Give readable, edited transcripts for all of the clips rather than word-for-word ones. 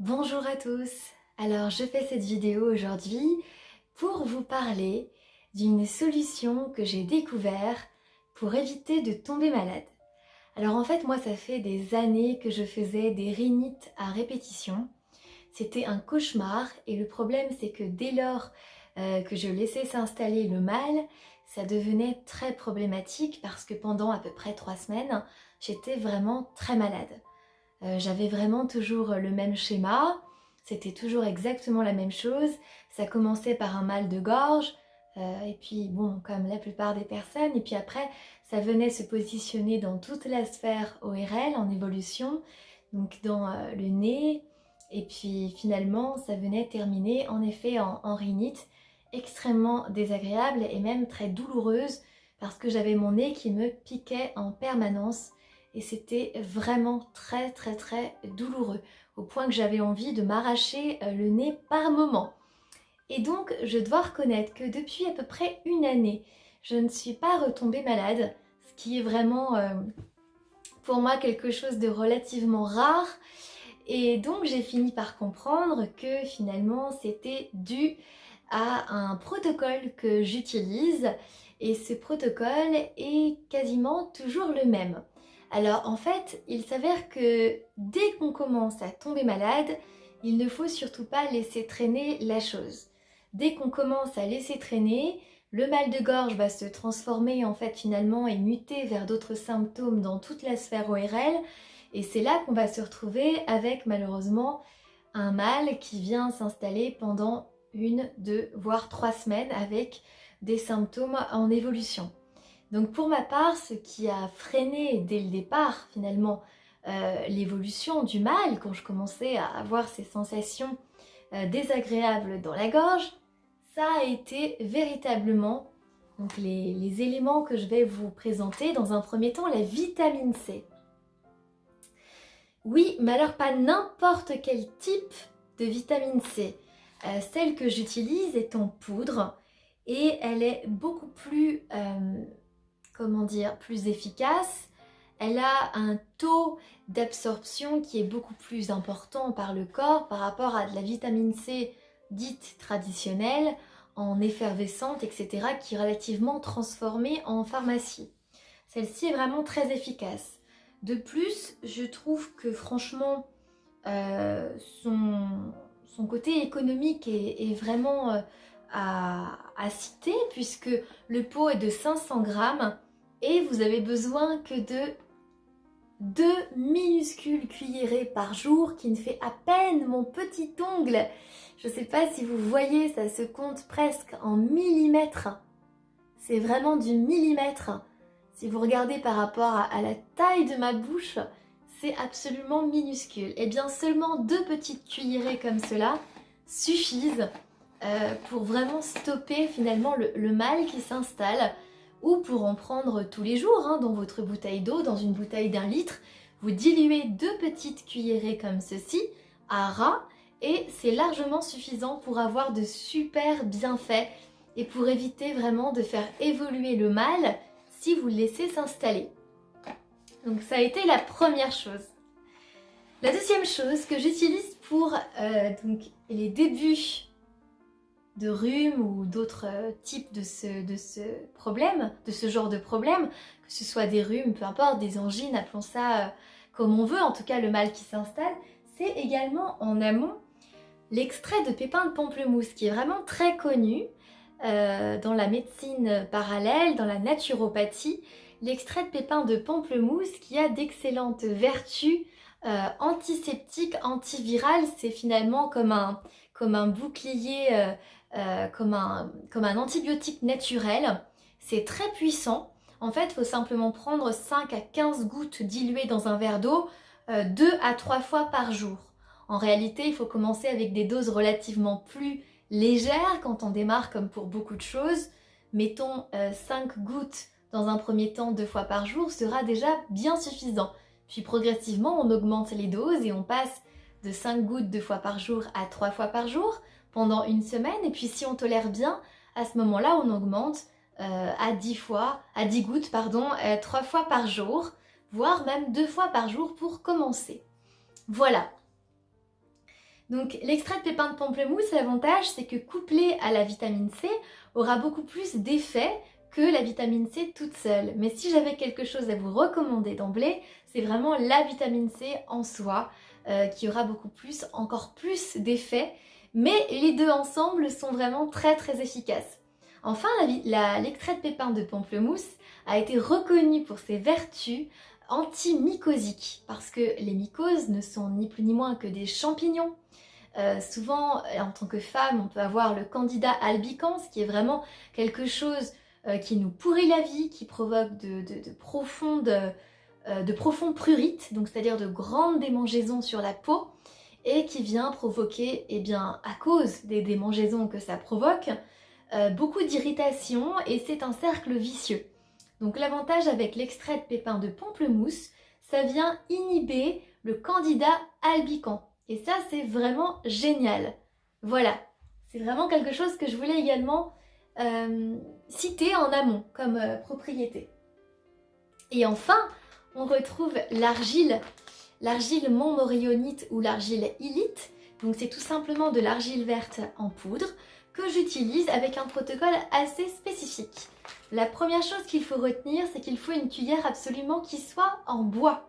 Bonjour à tous. Alors je fais cette vidéo aujourd'hui pour vous parler d'une solution que j'ai découverte pour éviter de tomber malade. Alors en fait moi ça fait des années que je faisais des rhinites à répétition. C'était un cauchemar et le problème c'est que dès lors que je laissais s'installer le mal, ça devenait très problématique parce que pendant à peu près 3 semaines, j'étais vraiment très malade. J'avais vraiment toujours le même schéma, c'était toujours exactement la même chose. Ça commençait par un mal de gorge, et puis bon, comme la plupart des personnes, et puis après, ça venait se positionner dans toute la sphère ORL en évolution, donc dans le nez, et puis finalement, ça venait terminer en effet en rhinite, extrêmement désagréable et même très douloureuse, parce que j'avais mon nez qui me piquait en permanence et c'était vraiment très douloureux au point que j'avais envie de m'arracher le nez par moment. Et donc je dois reconnaître que depuis à peu près une année, je ne suis pas retombée malade, ce qui est vraiment pour moi quelque chose de relativement rare. Et donc j'ai fini par comprendre que finalement c'était dû à un protocole que j'utilise et ce protocole est quasiment toujours le même. Alors en fait, il s'avère que dès qu'on commence à tomber malade, il ne faut surtout pas laisser traîner la chose. Dès qu'on commence à laisser traîner, le mal de gorge va se transformer en fait finalement et muter vers d'autres symptômes dans toute la sphère ORL et c'est là qu'on va se retrouver avec malheureusement un mal qui vient s'installer pendant 1, 2, voire 3 semaines avec des symptômes en évolution. Donc pour ma part, ce qui a freiné dès le départ finalement l'évolution du mal, quand je commençais à avoir ces sensations désagréables dans la gorge, ça a été véritablement donc les éléments que je vais vous présenter. Dans un premier temps, la vitamine C. Oui, mais alors pas n'importe quel type de vitamine C. Celle que j'utilise est en poudre et elle est beaucoup plus, plus efficace. Elle a un taux d'absorption qui est beaucoup plus important par le corps par rapport à de la vitamine C dite traditionnelle, en effervescente, etc., qui est relativement transformée en pharmacie. Celle-ci est vraiment très efficace. De plus, je trouve que franchement, euh, son, son côté économique est vraiment à citer puisque le pot est de 500 grammes et vous avez besoin que de 2 minuscules cuillerées par jour qui ne fait à peine mon petit ongle. Je ne sais pas si vous voyez, ça se compte presque en millimètres. C'est vraiment du millimètre. Si vous regardez par rapport à la taille de ma bouche, c'est absolument minuscule. Et bien seulement 2 petites cuillerées comme cela suffisent pour vraiment stopper finalement le mal qui s'installe, ou pour en prendre tous les jours dans votre bouteille d'eau, dans une bouteille d'1 litre, vous diluez 2 petites cuillerées comme ceci à ras et c'est largement suffisant pour avoir de super bienfaits et pour éviter vraiment de faire évoluer le mal si vous le laissez s'installer. Donc ça a été la première chose. La deuxième chose que j'utilise pour donc les débuts de rhume ou d'autres types de ce problème, de ce genre de problème, que ce soit des rhumes, peu importe, des angines, appelons ça comme on veut, en tout cas le mal qui s'installe, c'est également en amont l'extrait de pépins de pamplemousse qui est vraiment très connu dans la médecine parallèle, dans la naturopathie, l'extrait de pépins de pamplemousse qui a d'excellentes vertus antiseptiques, antivirales, c'est finalement comme un bouclier, comme un antibiotique naturel. C'est très puissant. En fait, il faut simplement prendre 5 à 15 gouttes diluées dans un verre d'eau 2 à 3 fois par jour. En réalité, il faut commencer avec des doses relativement plus légères quand on démarre, comme pour beaucoup de choses. Mettons 5 gouttes dans un premier temps 2 fois par jour sera déjà bien suffisant. Puis progressivement, on augmente les doses et on passe de 5 gouttes 2 fois par jour à 3 fois par jour pendant une semaine. Et puis si on tolère bien, à ce moment-là, on augmente à 10 gouttes, 3 fois par jour, voire même 2 fois par jour pour commencer. Voilà. Donc l'extrait de pépins de pamplemousse, l'avantage c'est que couplé à la vitamine C, aura beaucoup plus d'effet que la vitamine C toute seule. Mais si j'avais quelque chose à vous recommander d'emblée, c'est vraiment la vitamine C en soi qui aura encore plus d'effet. Mais les deux ensemble sont vraiment très très efficaces. Enfin, l'extrait de pépins de pamplemousse a été reconnu pour ses vertus antimycosiques parce que les mycoses ne sont ni plus ni moins que des champignons. Souvent, en tant que femme, on peut avoir le candida albicans qui est vraiment quelque chose qui nous pourrit la vie, qui provoque de profonds prurites, donc c'est-à-dire de grandes démangeaisons sur la peau, et qui vient provoquer, à cause des démangeaisons que ça provoque, beaucoup d'irritation, et c'est un cercle vicieux. Donc l'avantage avec l'extrait de pépins de pamplemousse, ça vient inhiber le candida albicans. Et ça, c'est vraiment génial. Voilà, c'est vraiment quelque chose que je voulais également citer en amont comme propriété. Et enfin, on retrouve l'argile montmorillonite ou l'argile illite. Donc c'est tout simplement de l'argile verte en poudre que j'utilise avec un protocole assez spécifique. La première chose qu'il faut retenir, c'est qu'il faut une cuillère absolument qui soit en bois.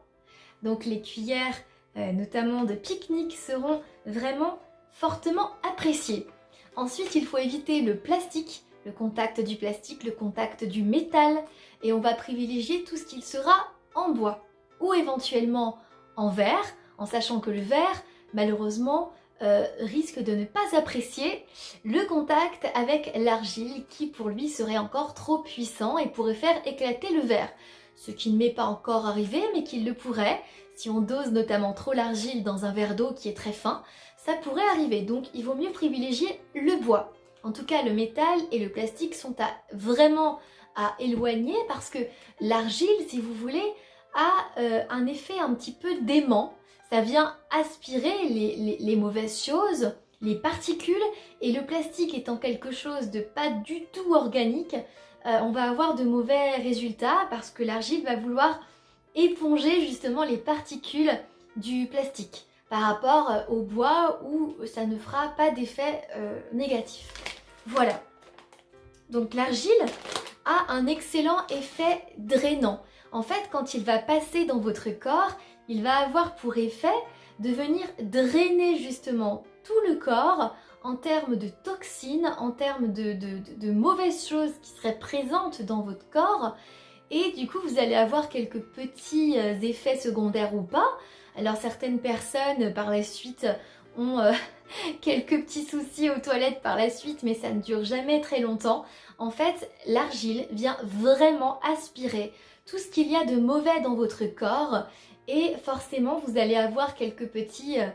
Donc les cuillères notamment de pique-nique seront vraiment fortement appréciées. Ensuite, il faut éviter le plastique, le contact du plastique, le contact du métal, et on va privilégier tout ce qui sera en bois ou éventuellement en verre, en sachant que le verre, malheureusement, risque de ne pas apprécier le contact avec l'argile qui pour lui serait encore trop puissant et pourrait faire éclater le verre. Ce qui ne m'est pas encore arrivé mais qui le pourrait. Si on dose notamment trop l'argile dans un verre d'eau qui est très fin, ça pourrait arriver. Donc il vaut mieux privilégier le bois. En tout cas, le métal et le plastique sont vraiment à éloigner parce que l'argile, si vous voulez, a un effet un petit peu d'aimant. Ça vient aspirer les mauvaises choses, les particules, et le plastique étant quelque chose de pas du tout organique, on va avoir de mauvais résultats parce que l'argile va vouloir éponger justement les particules du plastique par rapport au bois où ça ne fera pas d'effet négatif. Voilà. Donc l'argile a un excellent effet drainant. En fait, quand il va passer dans votre corps, il va avoir pour effet de venir drainer justement tout le corps en termes de toxines, en termes de mauvaises choses qui seraient présentes dans votre corps. Et du coup, vous allez avoir quelques petits effets secondaires ou pas. Alors certaines personnes par la suite ont quelques petits soucis aux toilettes par la suite, mais ça ne dure jamais très longtemps. En fait, l'argile vient vraiment aspirer tout ce qu'il y a de mauvais dans votre corps et forcément vous allez avoir quelques petites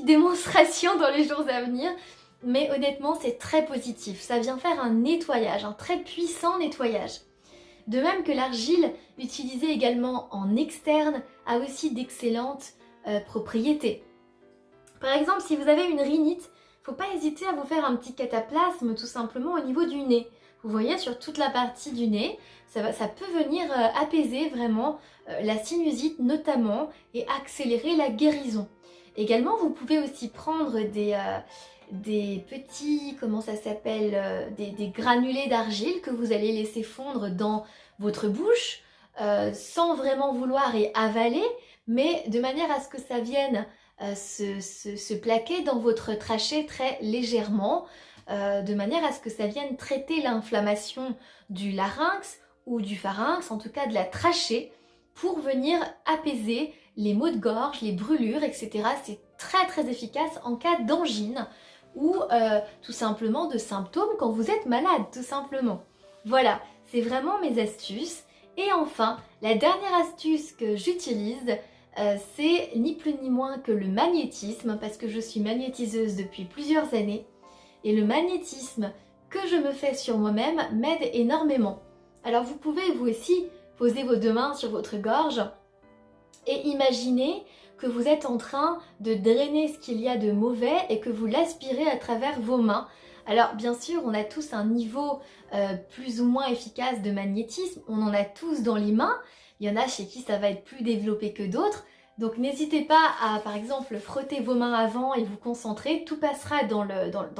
démonstrations dans les jours à venir. Mais honnêtement, c'est très positif. Ça vient faire un nettoyage, un très puissant nettoyage. De même que l'argile, utilisée également en externe, a aussi d'excellentes propriétés. Par exemple, si vous avez une rhinite, il ne faut pas hésiter à vous faire un petit cataplasme tout simplement au niveau du nez. Vous voyez, sur toute la partie du nez, ça peut venir apaiser vraiment la sinusite notamment et accélérer la guérison. Également, vous pouvez aussi prendre des petits, des granulés d'argile que vous allez laisser fondre dans votre bouche sans vraiment vouloir et avaler, mais de manière à ce que ça vienne se plaquer dans votre trachée très légèrement, de manière à ce que ça vienne traiter l'inflammation du larynx ou du pharynx, en tout cas de la trachée, pour venir apaiser les maux de gorge, les brûlures, etc. C'est très très efficace en cas d'angine ou tout simplement de symptômes quand vous êtes malade, tout simplement. Voilà, c'est vraiment mes astuces. Et enfin, la dernière astuce que j'utilise, c'est ni plus ni moins que le magnétisme, parce que je suis magnétiseuse depuis plusieurs années. Et le magnétisme que je me fais sur moi-même m'aide énormément. Alors vous pouvez vous aussi poser vos deux mains sur votre gorge et imaginer que vous êtes en train de drainer ce qu'il y a de mauvais et que vous l'aspirez à travers vos mains. Alors bien sûr, on a tous un niveau plus ou moins efficace de magnétisme, on en a tous dans les mains. Il y en a chez qui ça va être plus développé que d'autres. Donc n'hésitez pas à, par exemple, frotter vos mains avant et vous concentrer, tout passera dans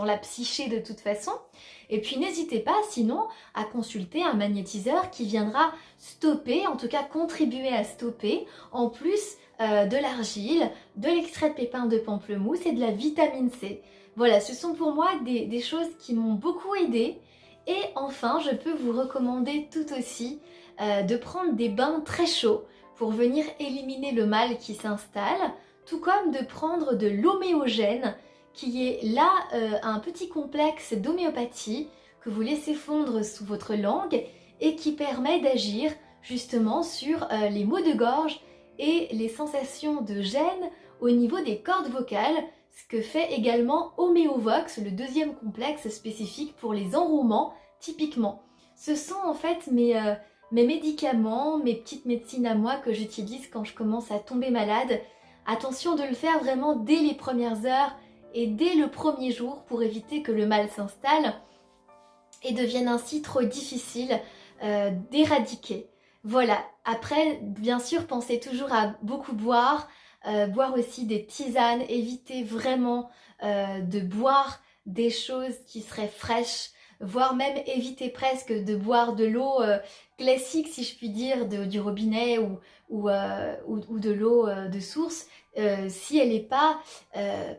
la psyché de toute façon. Et puis n'hésitez pas sinon à consulter un magnétiseur qui viendra stopper, en tout cas contribuer à stopper, en plus de l'argile, de l'extrait de pépins de pamplemousse et de la vitamine C. Voilà, ce sont pour moi des choses qui m'ont beaucoup aidée. Et enfin, je peux vous recommander tout aussi de prendre des bains très chauds pour venir éliminer le mal qui s'installe, tout comme de prendre de l'homéogène, qui est là un petit complexe d'homéopathie que vous laissez fondre sous votre langue et qui permet d'agir justement sur les maux de gorge et les sensations de gêne au niveau des cordes vocales, ce que fait également Homéovox, le deuxième complexe spécifique pour les enrouements typiquement. Ce sont en fait mes médicaments, mes petites médecines à moi que j'utilise quand je commence à tomber malade. Attention de le faire vraiment dès les premières heures et dès le premier jour pour éviter que le mal s'installe et devienne ainsi trop difficile d'éradiquer. Voilà, après bien sûr pensez toujours à beaucoup boire, boire aussi des tisanes, évitez vraiment de boire des choses qui seraient fraîches, voire même éviter presque de boire de l'eau classique si je puis dire, du robinet ou de l'eau de source, si elle n'est pas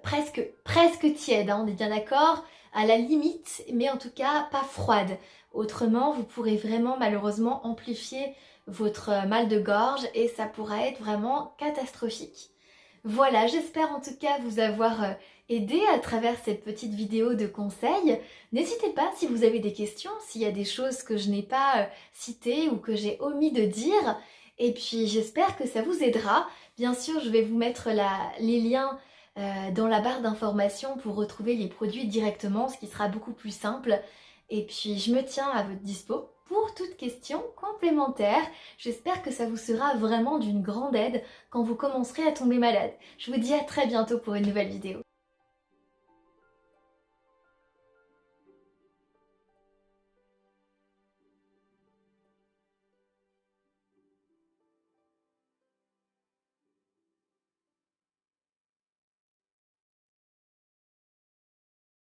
presque tiède, hein, on est bien d'accord, à la limite, mais en tout cas pas froide. Autrement, vous pourrez vraiment malheureusement amplifier votre mal de gorge et ça pourra être vraiment catastrophique. Voilà, j'espère en tout cas vous avoir aidé à travers cette petite vidéo de conseils. N'hésitez pas si vous avez des questions, s'il y a des choses que je n'ai pas citées ou que j'ai omis de dire. Et puis j'espère que ça vous aidera. Bien sûr, je vais vous mettre les liens dans la barre d'informations pour retrouver les produits directement, ce qui sera beaucoup plus simple. Et puis je me tiens à votre dispo pour toute question complémentaire. J'espère que ça vous sera vraiment d'une grande aide quand vous commencerez à tomber malade. Je vous dis à très bientôt pour une nouvelle vidéo.